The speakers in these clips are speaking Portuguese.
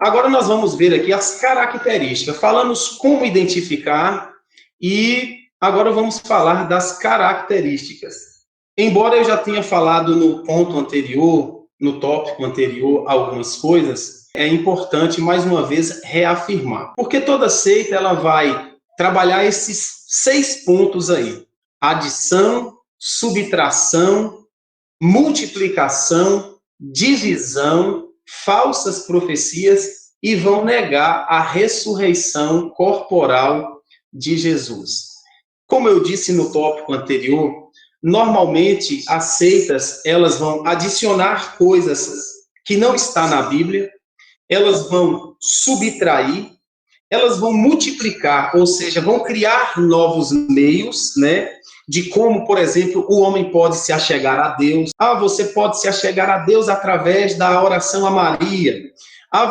Agora nós vamos ver aqui as características. Falamos como identificar e agora vamos falar das características. Embora eu já tenha falado no ponto anterior, no tópico anterior, algumas coisas, é importante, mais uma vez, reafirmar. Porque toda seita ela vai trabalhar esses 6 pontos aí. Adição, subtração, multiplicação, divisão, falsas profecias e vão negar a ressurreição corporal de Jesus. Como eu disse no tópico anterior, normalmente as seitas elas vão adicionar coisas que não está na Bíblia, elas vão subtrair, elas vão multiplicar, ou seja, vão criar novos meios, né? De como, por exemplo, o homem pode se achegar a Deus. Você pode se achegar a Deus através da oração a Maria.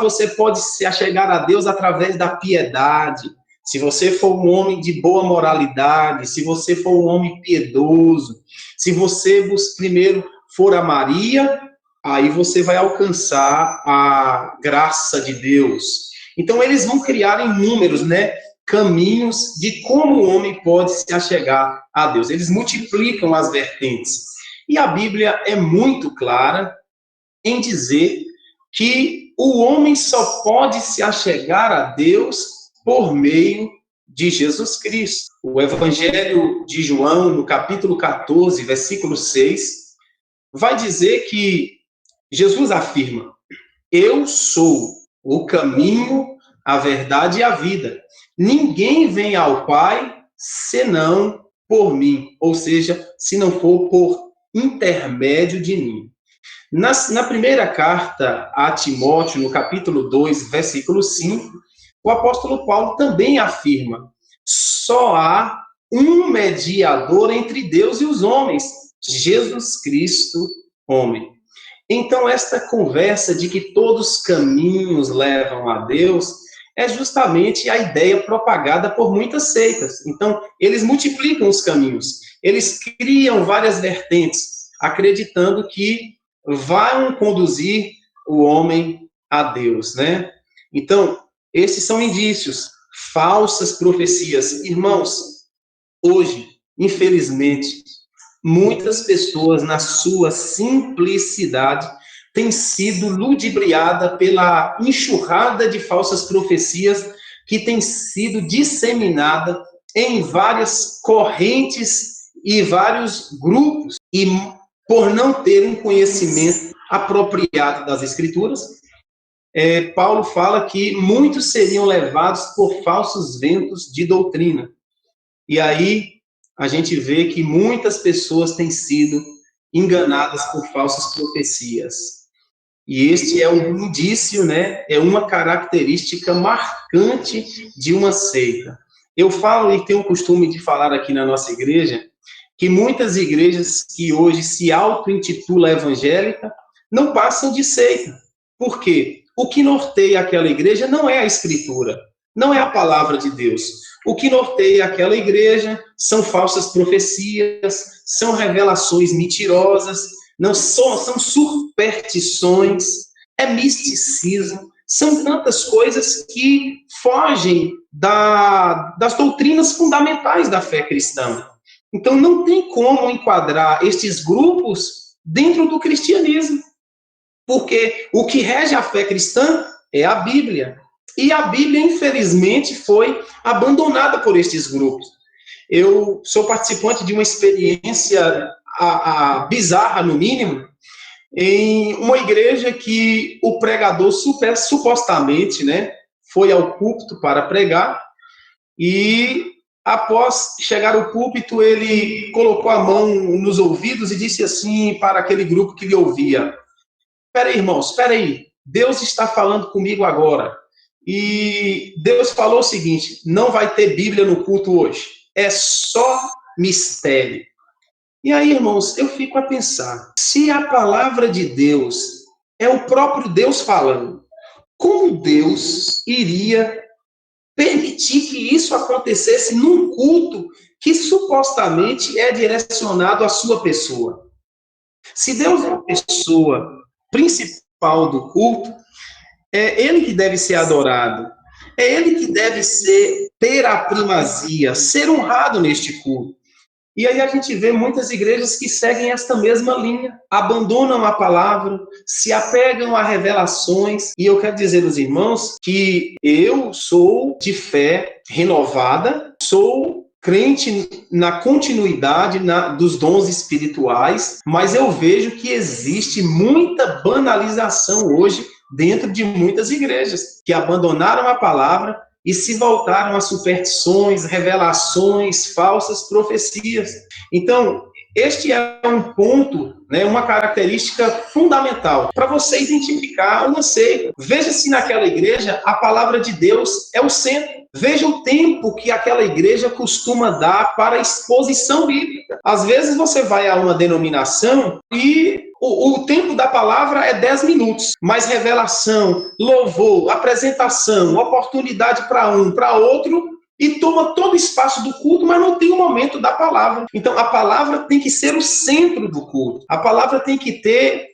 Você pode se achegar a Deus através da piedade. Se você for um homem de boa moralidade, se você for um homem piedoso, se você primeiro for a Maria, aí você vai alcançar a graça de Deus. Então, eles vão criar inúmeros, né, caminhos de como o homem pode se achegar a Deus. Eles multiplicam as vertentes. E a Bíblia é muito clara em dizer que o homem só pode se achegar a Deus por meio de Jesus Cristo. O Evangelho de João, no capítulo 14, versículo 6, vai dizer que Jesus afirma: eu sou o caminho, a verdade e a vida. Ninguém vem ao Pai senão por mim, ou seja, se não for por intermédio de mim. Na primeira carta a Timóteo, no capítulo 2, versículo 5, o apóstolo Paulo também afirma: só há um mediador entre Deus e os homens, Jesus Cristo, homem. Então, esta conversa de que todos os caminhos levam a Deus é justamente a ideia propagada por muitas seitas. Então, eles multiplicam os caminhos, eles criam várias vertentes, acreditando que vão conduzir o homem a Deus, né? Então, esses são indícios, falsas profecias. Irmãos, hoje, infelizmente, muitas pessoas, na sua simplicidade, têm sido ludibriadas pela enxurrada de falsas profecias que tem sido disseminada em várias correntes e vários grupos. E por não ter um conhecimento apropriado das Escrituras, Paulo fala que muitos seriam levados por falsos ventos de doutrina. E aí a gente vê que muitas pessoas têm sido enganadas por falsas profecias. E este é um indício, né? É uma característica marcante de uma seita. Eu falo e tenho o costume de falar aqui na nossa igreja que muitas igrejas que hoje se auto-intitulam evangélica não passam de seita. Por quê? O que norteia aquela igreja não é a Escritura, não é a palavra de Deus. O que norteia aquela igreja são falsas profecias, são revelações mentirosas, não são superstições, é misticismo, são tantas coisas que fogem das doutrinas fundamentais da fé cristã. Então, não tem como enquadrar estes grupos dentro do cristianismo, porque o que rege a fé cristã é a Bíblia. E a Bíblia, infelizmente, foi abandonada por estes grupos. Eu sou participante de uma experiência bizarra, no mínimo, em uma igreja que o pregador supostamente, né, foi ao púlpito para pregar e, após chegar ao púlpito, ele colocou a mão nos ouvidos e disse assim para aquele grupo que lhe ouvia: espera aí, irmãos, espera aí, Deus está falando comigo agora. E Deus falou o seguinte: não vai ter Bíblia no culto hoje, é só mistério. E aí, irmãos, eu fico a pensar, se a palavra de Deus é o próprio Deus falando, como Deus iria permitir que isso acontecesse num culto que supostamente é direcionado à sua pessoa? Se Deus é a pessoa principal do culto, É ele que deve ser adorado. É ele que deve ter a primazia, ser honrado neste culto. E aí a gente vê muitas igrejas que seguem esta mesma linha, abandonam a palavra, se apegam a revelações. E eu quero dizer aos irmãos que eu sou de fé renovada, sou crente na continuidade dos dons espirituais, mas eu vejo que existe muita banalização hoje dentro de muitas igrejas que abandonaram a palavra e se voltaram a superstições, revelações, falsas profecias. Então, este é um ponto, né, uma característica fundamental para você identificar uma seita. Veja se naquela igreja a palavra de Deus é o centro. Veja o tempo que aquela igreja costuma dar para a exposição bíblica. Às vezes você vai a uma denominação e o tempo da palavra é 10 minutos, mas revelação, louvor, apresentação, oportunidade para um, para outro, e toma todo o espaço do culto, mas não tem o momento da palavra. Então, a palavra tem que ser o centro do culto. A palavra tem que ter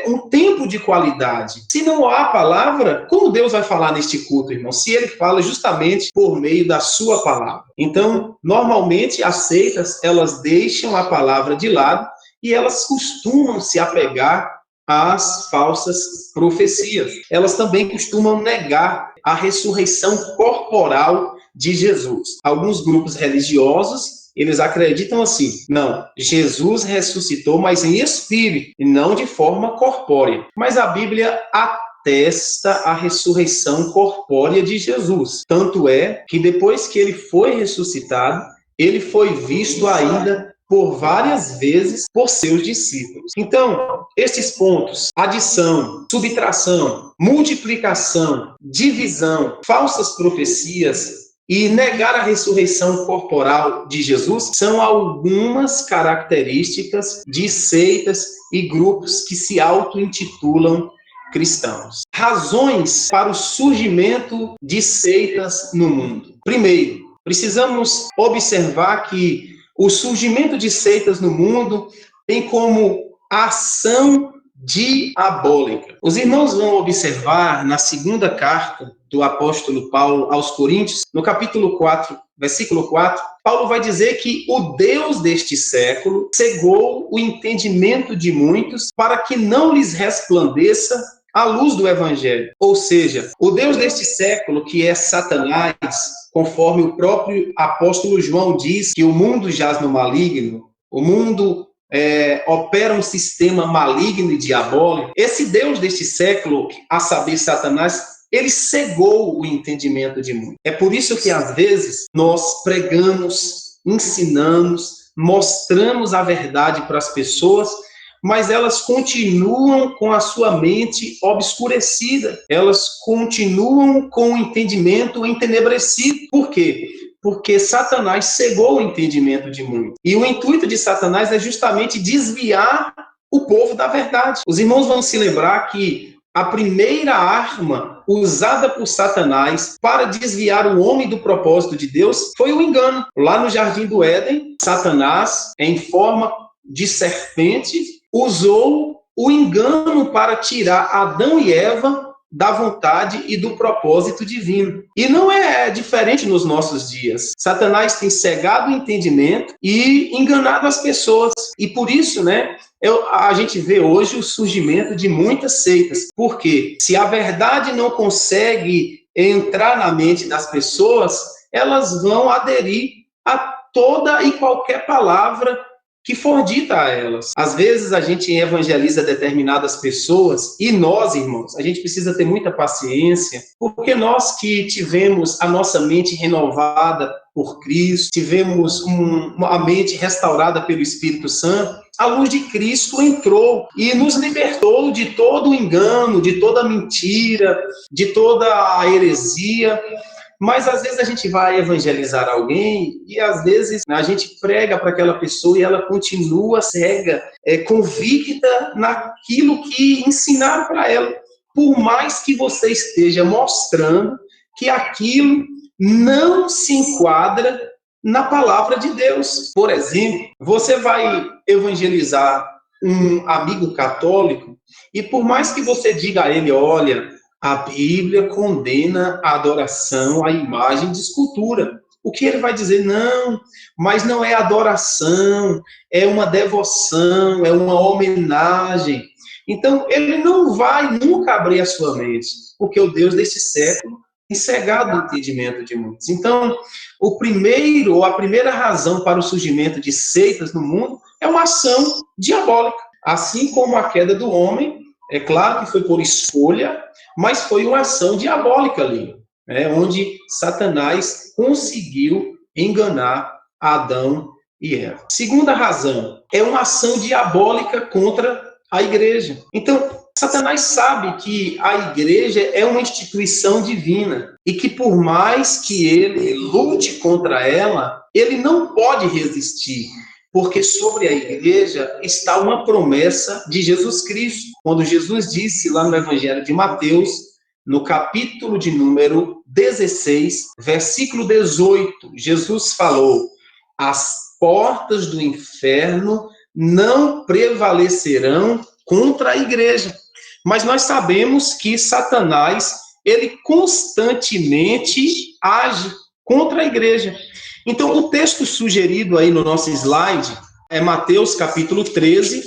um tempo de qualidade. Se não há palavra, como Deus vai falar neste culto, irmão? Se ele fala justamente por meio da sua palavra. Então, normalmente, as seitas, elas deixam a palavra de lado e elas costumam se apegar às falsas profecias. Elas também costumam negar a ressurreição corporal de Jesus. Alguns grupos religiosos, eles acreditam assim, não, Jesus ressuscitou, mas em espírito, e não de forma corpórea. Mas a Bíblia atesta a ressurreição corpórea de Jesus. Tanto é que depois que ele foi ressuscitado, ele foi visto ainda por várias vezes por seus discípulos. Então, esses pontos, adição, subtração, multiplicação, divisão, falsas profecias e negar a ressurreição corporal de Jesus são algumas características de seitas e grupos que se auto-intitulam cristãos. Razões para o surgimento de seitas no mundo. Primeiro, precisamos observar que o surgimento de seitas no mundo tem como ação diabólica. Os irmãos vão observar na segunda carta do apóstolo Paulo aos Coríntios, no capítulo 4, versículo 4, Paulo vai dizer que o Deus deste século cegou o entendimento de muitos para que não lhes resplandeça a luz do evangelho. Ou seja, o Deus deste século, que é Satanás, conforme o próprio apóstolo João diz que o mundo jaz no maligno, o mundo opera um sistema maligno e diabólico. Esse Deus deste século, a saber, Satanás, ele cegou o entendimento de muitos. É por isso que, às vezes, nós pregamos, ensinamos, mostramos a verdade para as pessoas, mas elas continuam com a sua mente obscurecida, elas continuam com o entendimento entenebrecido. Por quê? Porque Satanás cegou o entendimento de muitos. E o intuito de Satanás é justamente desviar o povo da verdade. Os irmãos vão se lembrar que a primeira arma usada por Satanás para desviar o homem do propósito de Deus foi o engano. Lá no Jardim do Éden, Satanás, em forma de serpente, usou o engano para tirar Adão e Eva da vontade e do propósito divino. E não é diferente nos nossos dias. Satanás tem cegado o entendimento e enganado as pessoas. E por isso, a gente vê hoje o surgimento de muitas seitas. Porque se a verdade não consegue entrar na mente das pessoas, elas vão aderir a toda e qualquer palavra que for dita a elas. Às vezes a gente evangeliza determinadas pessoas e nós, irmãos, a gente precisa ter muita paciência, porque nós que tivemos a nossa mente renovada por Cristo, tivemos a mente restaurada pelo Espírito Santo, a luz de Cristo entrou e nos libertou de todo o engano, de toda a mentira, de toda a heresia. Mas às vezes a gente vai evangelizar alguém e às vezes a gente prega para aquela pessoa e ela continua cega, convicta naquilo que ensinaram para ela. Por mais que você esteja mostrando que aquilo não se enquadra na palavra de Deus. Por exemplo, você vai evangelizar um amigo católico e por mais que você diga a ele, olha, A Bíblia condena a adoração à imagem de escultura. O que ele vai dizer? Não, mas não é adoração, é uma devoção, é uma homenagem. Então, ele não vai nunca abrir a sua mente, porque o Deus desse século tem cegado o entendimento de muitos. Então, a primeira razão para o surgimento de seitas no mundo é uma ação diabólica. Assim como a queda do homem, é claro que foi por escolha, mas foi uma ação diabólica ali, né, onde Satanás conseguiu enganar Adão e Eva. Segunda razão, é uma ação diabólica contra a igreja. Então, Satanás sabe que a igreja é uma instituição divina e que por mais que ele lute contra ela, ele não pode resistir, porque sobre a igreja está uma promessa de Jesus Cristo. Quando Jesus disse lá no Evangelho de Mateus, no capítulo de número 16, versículo 18, Jesus falou: as portas do inferno não prevalecerão contra a igreja. Mas nós sabemos que Satanás, ele constantemente age contra a igreja. Então, o texto sugerido aí no nosso slide é Mateus capítulo 13,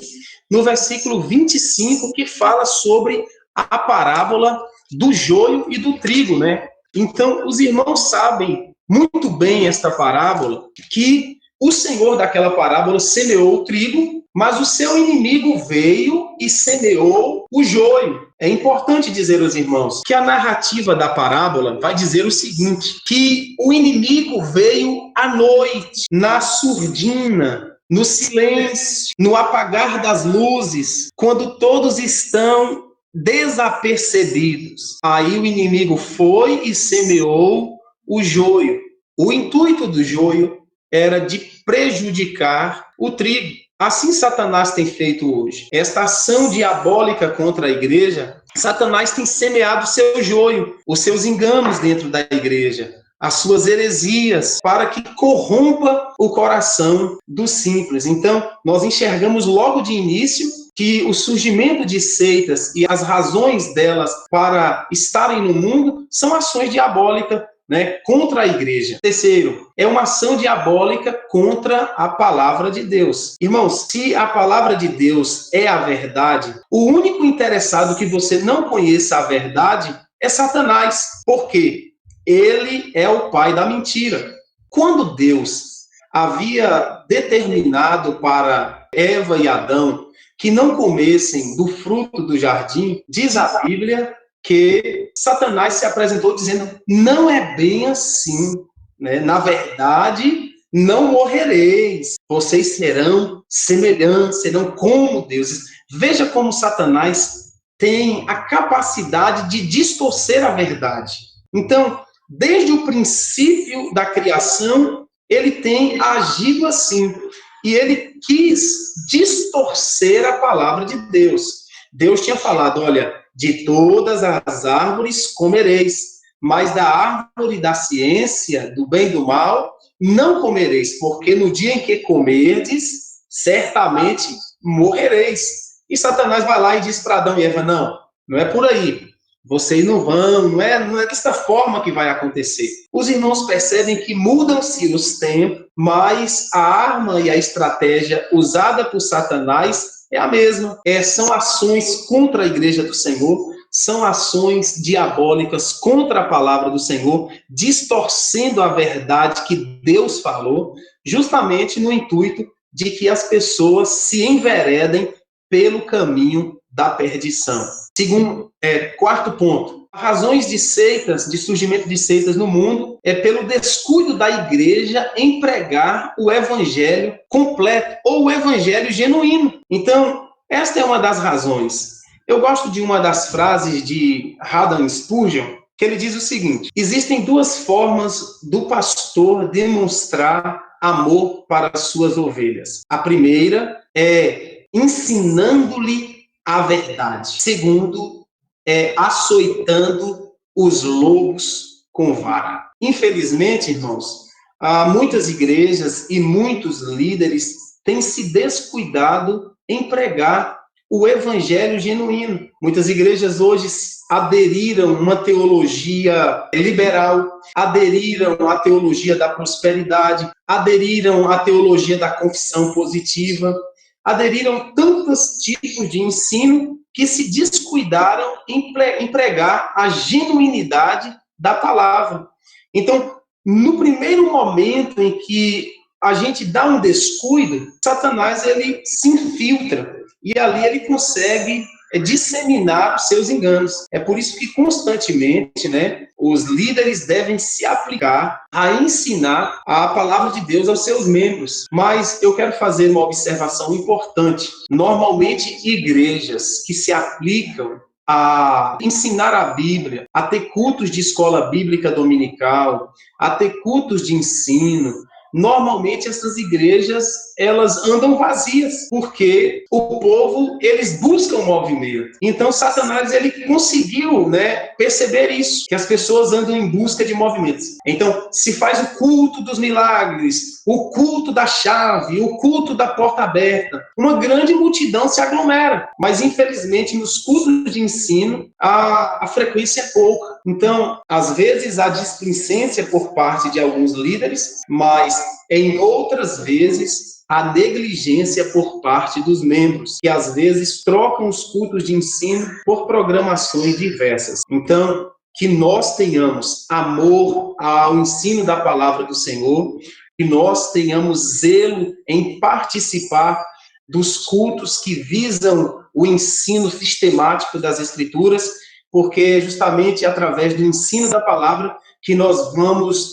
no versículo 25, que fala sobre a parábola do joio e do trigo, né? Então, os irmãos sabem muito bem esta parábola, que o Senhor daquela parábola semeou o trigo, mas o seu inimigo veio e semeou o joio. É importante dizer aos irmãos que a narrativa da parábola vai dizer o seguinte, que o inimigo veio à noite, na surdina, no silêncio, no apagar das luzes, quando todos estão desapercebidos. Aí o inimigo foi e semeou o joio. O intuito do joio era de prejudicar o trigo. Assim Satanás tem feito hoje. Esta ação diabólica contra a igreja, Satanás tem semeado seu joio, os seus enganos dentro da igreja, as suas heresias, para que corrompa o coração dos simples. Então, nós enxergamos logo de início que o surgimento de seitas e as razões delas para estarem no mundo são ações diabólicas, né, contra a igreja. Terceiro, é uma ação diabólica contra a palavra de Deus. Irmãos, se a palavra de Deus é a verdade, o único interessado que você não conheça a verdade é Satanás. Por quê? Ele é o pai da mentira. Quando Deus havia determinado para Eva e Adão que não comessem do fruto do jardim, diz a Bíblia que Satanás se apresentou dizendo, não é bem assim, né? Na verdade, não morrereis, vocês serão semelhantes, serão como deuses. Veja como Satanás tem a capacidade de distorcer a verdade. Então, desde o princípio da criação, ele tem agido assim, e ele quis distorcer a palavra de Deus. Deus tinha falado, olha, de todas as árvores comereis, mas da árvore da ciência, do bem e do mal, não comereis, porque no dia em que comerdes, certamente morrereis. E Satanás vai lá e diz para Adão e Eva, não é por aí. Vocês não vão, não é desta forma que vai acontecer. Os irmãos percebem que mudam-se os tempos, mas a arma e a estratégia usada por Satanás é a mesma. São ações contra a igreja do Senhor, são ações diabólicas contra a palavra do Senhor, distorcendo a verdade que Deus falou, justamente no intuito de que as pessoas se enveredem pelo caminho da perdição. Quarto ponto. Razões de seitas, de surgimento de seitas no mundo, é pelo descuido da igreja em pregar o evangelho completo, ou o evangelho genuíno. Então, esta é uma das razões. Eu gosto de uma das frases de Haddon Spurgeon, que ele diz o seguinte, existem duas formas do pastor demonstrar amor para as suas ovelhas. A primeira é ensinando-lhe a verdade. Segundo, açoitando os lobos com vara. Infelizmente, irmãos, muitas igrejas e muitos líderes têm se descuidado em pregar o evangelho genuíno. Muitas igrejas hoje aderiram a uma teologia liberal, aderiram à teologia da prosperidade, aderiram à teologia da confissão positiva, aderiram tantos tipos de ensino que se descuidaram em pregar a genuinidade da palavra. Então, no primeiro momento em que a gente dá um descuido, Satanás ele se infiltra e ali ele consegue disseminar os seus enganos. É por isso que constantemente, os líderes devem se aplicar a ensinar a palavra de Deus aos seus membros. Mas eu quero fazer uma observação importante. Normalmente, igrejas que se aplicam a ensinar a Bíblia, a ter cultos de escola bíblica dominical, a ter cultos de ensino, normalmente essas igrejas, elas andam vazias, porque o povo, eles buscam movimento. Então, Satanás, ele conseguiu, perceber isso, que as pessoas andam em busca de movimentos. Então, se faz o culto dos milagres, o culto da chave, o culto da porta aberta, uma grande multidão se aglomera. Mas, infelizmente, nos cultos de ensino, a frequência é pouca. Então, às vezes, há displicência por parte de alguns líderes, mas em outras vezes, a negligência por parte dos membros, que às vezes trocam os cultos de ensino por programações diversas. Então, que nós tenhamos amor ao ensino da palavra do Senhor, que nós tenhamos zelo em participar dos cultos que visam o ensino sistemático das Escrituras, porque é justamente através do ensino da palavra que nós vamos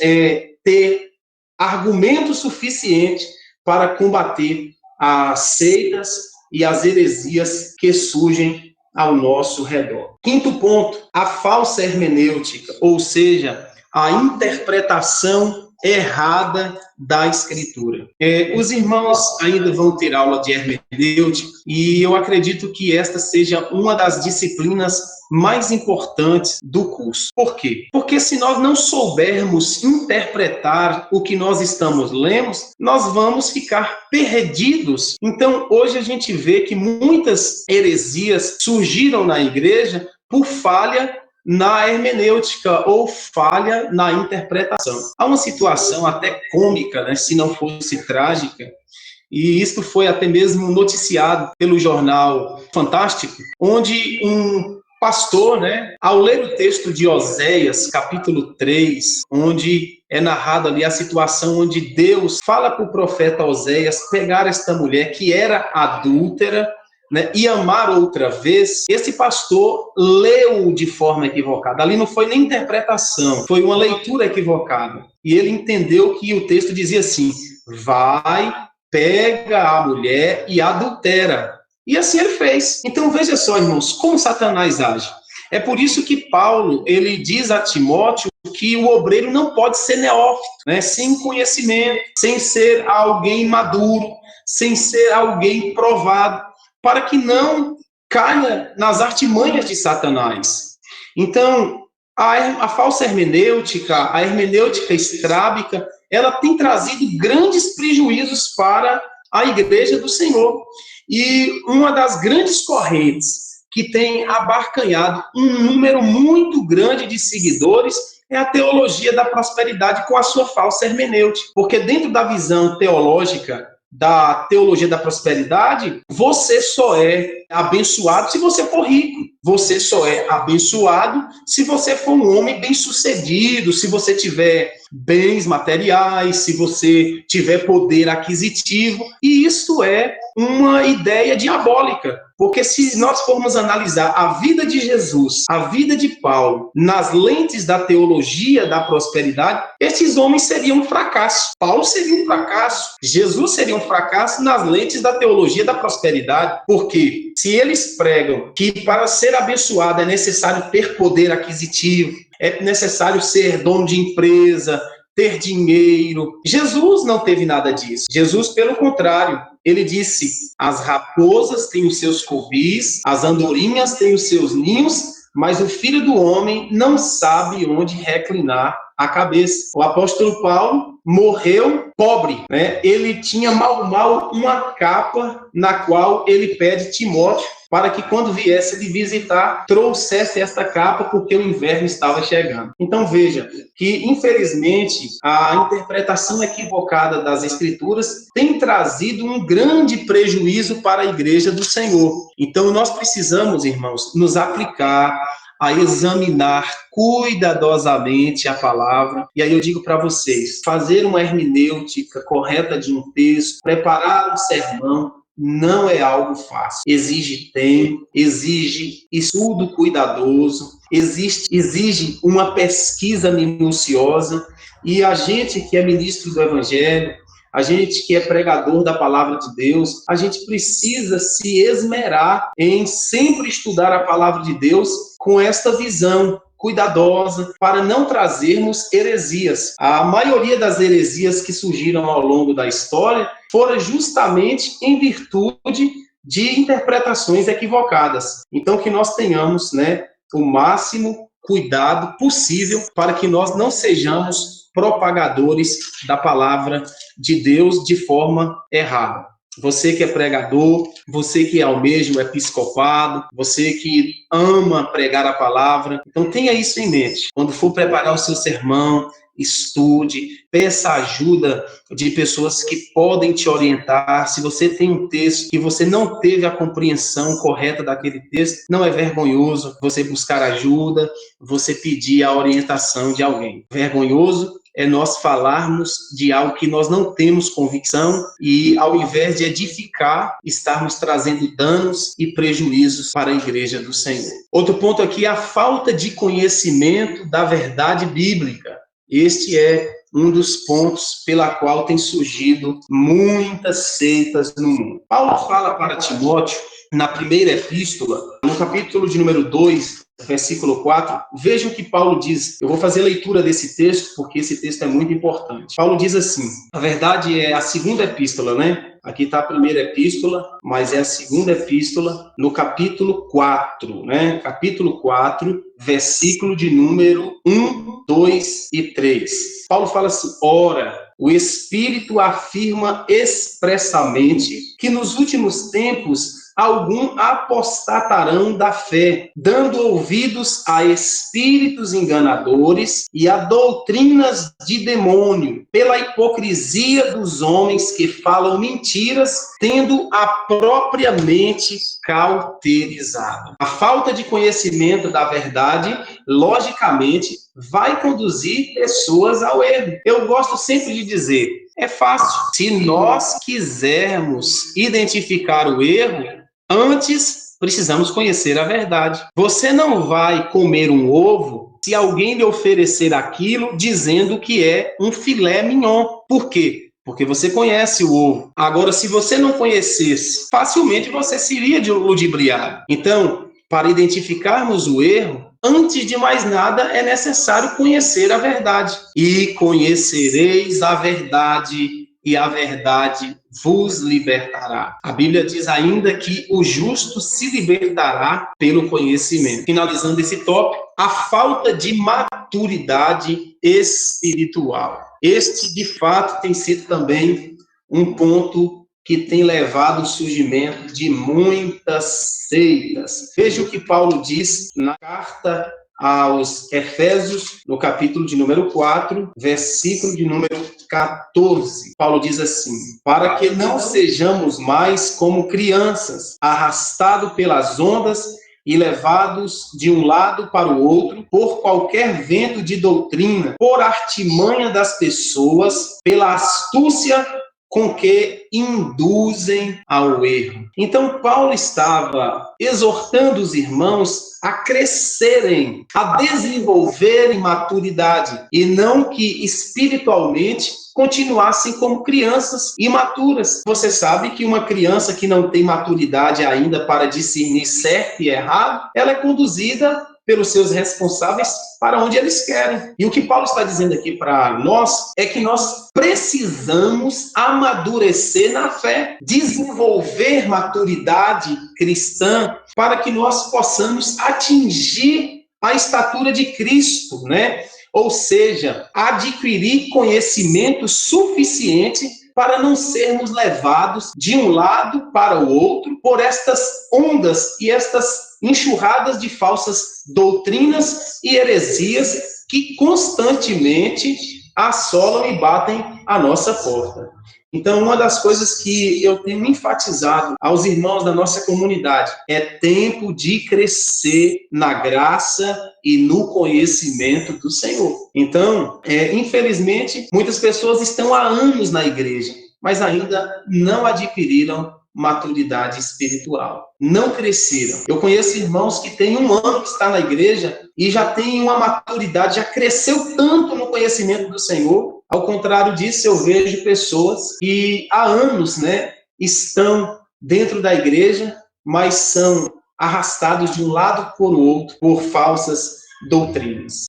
ter argumento suficiente para combater as seitas e as heresias que surgem ao nosso redor. Quinto ponto, a falsa hermenêutica, ou seja, a interpretação errada da Escritura. Os irmãos ainda vão ter aula de hermenêutica e eu acredito que esta seja uma das disciplinas mais importantes do curso. Por quê? Porque se nós não soubermos interpretar o que nós estamos lendo, nós vamos ficar perdidos. Então, hoje a gente vê que muitas heresias surgiram na igreja por falha na hermenêutica ou falha na interpretação. Há uma situação até cômica, se não fosse trágica, e isto foi até mesmo noticiado pelo jornal Fantástico, onde um pastor, ao ler o texto de Oséias, capítulo 3, onde é narrado ali a situação onde Deus fala para o profeta Oséias pegar esta mulher que era adúltera, e amar outra vez, esse pastor leu de forma equivocada. Ali não foi nem interpretação, foi uma leitura equivocada. E ele entendeu que o texto dizia assim: vai, pega a mulher e adultera. E assim ele fez. Então veja só, irmãos, como Satanás age. É por isso que Paulo, ele diz a Timóteo que o obreiro não pode ser neófito, sem conhecimento, sem ser alguém maduro, sem ser alguém provado, para que não caia nas artimanhas de Satanás. Então, a falsa hermenêutica, a hermenêutica estrábica, ela tem trazido grandes prejuízos para a igreja do Senhor. E uma das grandes correntes que tem abarcanhado um número muito grande de seguidores é a teologia da prosperidade com a sua falsa hermenêutica. Porque dentro da visão teológica da teologia da prosperidade, você só é abençoado se você for rico. Você só é abençoado se você for um homem bem-sucedido, se você tiver bens materiais, se você tiver poder aquisitivo. E isso é uma ideia diabólica, porque se nós formos analisar a vida de Jesus, a vida de Paulo, nas lentes da teologia da prosperidade, esses homens seriam um fracasso. Paulo seria um fracasso, Jesus seria um fracasso nas lentes da teologia da prosperidade, porque se eles pregam que para ser abençoado é necessário ter poder aquisitivo, é necessário ser dono de empresa, ter dinheiro. Jesus não teve nada disso. Jesus, pelo contrário, ele disse: as raposas têm os seus covis, as andorinhas têm os seus ninhos, mas o filho do homem não sabe onde reclinar a cabeça. O apóstolo Paulo morreu pobre, Ele tinha mal uma capa na qual ele pede Timóteo para que quando viesse lhe visitar, trouxesse esta capa, porque o inverno estava chegando. Então veja que, infelizmente, a interpretação equivocada das Escrituras tem trazido um grande prejuízo para a igreja do Senhor. Então nós precisamos, irmãos, nos aplicar a examinar cuidadosamente a palavra. E aí eu digo para vocês, fazer uma hermenêutica correta de um texto, preparar um sermão, não é algo fácil. Exige tempo, exige estudo cuidadoso, exige uma pesquisa minuciosa. E a gente que é ministro do Evangelho, a gente que é pregador da palavra de Deus, a gente precisa se esmerar em sempre estudar a palavra de Deus com esta visão cuidadosa, para não trazermos heresias. A maioria das heresias que surgiram ao longo da história foram justamente em virtude de interpretações equivocadas. Então, que nós tenhamos, o máximo cuidado possível para que nós não sejamos propagadores da palavra de Deus de forma errada. Você que é pregador, você que almeja o episcopado, você que ama pregar a palavra, então tenha isso em mente. Quando for preparar o seu sermão, estude, peça ajuda de pessoas que podem te orientar. Se você tem um texto que você não teve a compreensão correta daquele texto, não é vergonhoso você buscar ajuda, você pedir a orientação de alguém. Vergonhoso é nós falarmos de algo que nós não temos convicção e, ao invés de edificar, estarmos trazendo danos e prejuízos para a igreja do Senhor. Outro ponto aqui é a falta de conhecimento da verdade bíblica. Este é um dos pontos pela qual tem surgido muitas seitas no mundo. Paulo fala para Timóteo, na primeira epístola, no capítulo de número 2, versículo 4, veja o que Paulo diz. Eu vou fazer a leitura desse texto, porque esse texto é muito importante. Paulo diz assim, a verdade é a segunda epístola, Aqui está a primeira epístola, mas é a segunda epístola, no capítulo 4, Capítulo 4, versículo de número 1, 2 e 3. Paulo fala assim, ora, o Espírito afirma expressamente que nos últimos tempos alguns apostatarão da fé, dando ouvidos a espíritos enganadores e a doutrinas de demônio, pela hipocrisia dos homens que falam mentiras, tendo a própria mente cauterizada. A falta de conhecimento da verdade, logicamente, vai conduzir pessoas ao erro. Eu gosto sempre de dizer, é fácil. Se nós quisermos identificar o erro, antes precisamos conhecer a verdade. Você não vai comer um ovo se alguém lhe oferecer aquilo dizendo que é um filé mignon. Por quê? Porque você conhece o ovo. Agora, se você não conhecesse, facilmente você se iria ludibriar. Então, para identificarmos o erro, antes de mais nada, é necessário conhecer a verdade. E conhecereis a verdade, e a verdade vos libertará. A Bíblia diz ainda que o justo se libertará pelo conhecimento. Finalizando esse tópico, a falta de maturidade espiritual. Este, de fato, tem sido também um ponto que tem levado ao surgimento de muitas seitas. Veja o que Paulo diz na carta aos Efésios, no capítulo de número 4, versículo de número 14. Paulo diz assim, para que não sejamos mais como crianças, arrastados pelas ondas e levados de um lado para o outro por qualquer vento de doutrina, por artimanha das pessoas, pela astúcia com que induzem ao erro. Então, Paulo estava exortando os irmãos a crescerem, a desenvolverem maturidade, e não que espiritualmente continuassem como crianças imaturas. Você sabe que uma criança que não tem maturidade ainda para discernir certo e errado, ela é conduzida pelos seus responsáveis para onde eles querem. E o que Paulo está dizendo aqui para nós é que nós precisamos amadurecer na fé, desenvolver maturidade cristã para que nós possamos atingir a estatura de Cristo, Ou seja, adquirir conhecimento suficiente para não sermos levados de um lado para o outro por estas ondas e estas enxurradas de falsas doutrinas e heresias que constantemente assolam e batem a nossa porta. Então, uma das coisas que eu tenho enfatizado aos irmãos da nossa comunidade é tempo de crescer na graça e no conhecimento do Senhor. Então, infelizmente, muitas pessoas estão há anos na igreja, mas ainda não adquiriram maturidade espiritual. Não cresceram. Eu conheço irmãos que têm 1 ano que está na igreja e já têm uma maturidade, já cresceu tanto no conhecimento do Senhor. Ao contrário disso, eu vejo pessoas que há anos, estão dentro da igreja, mas são arrastados de um lado por outro por falsas doutrinas.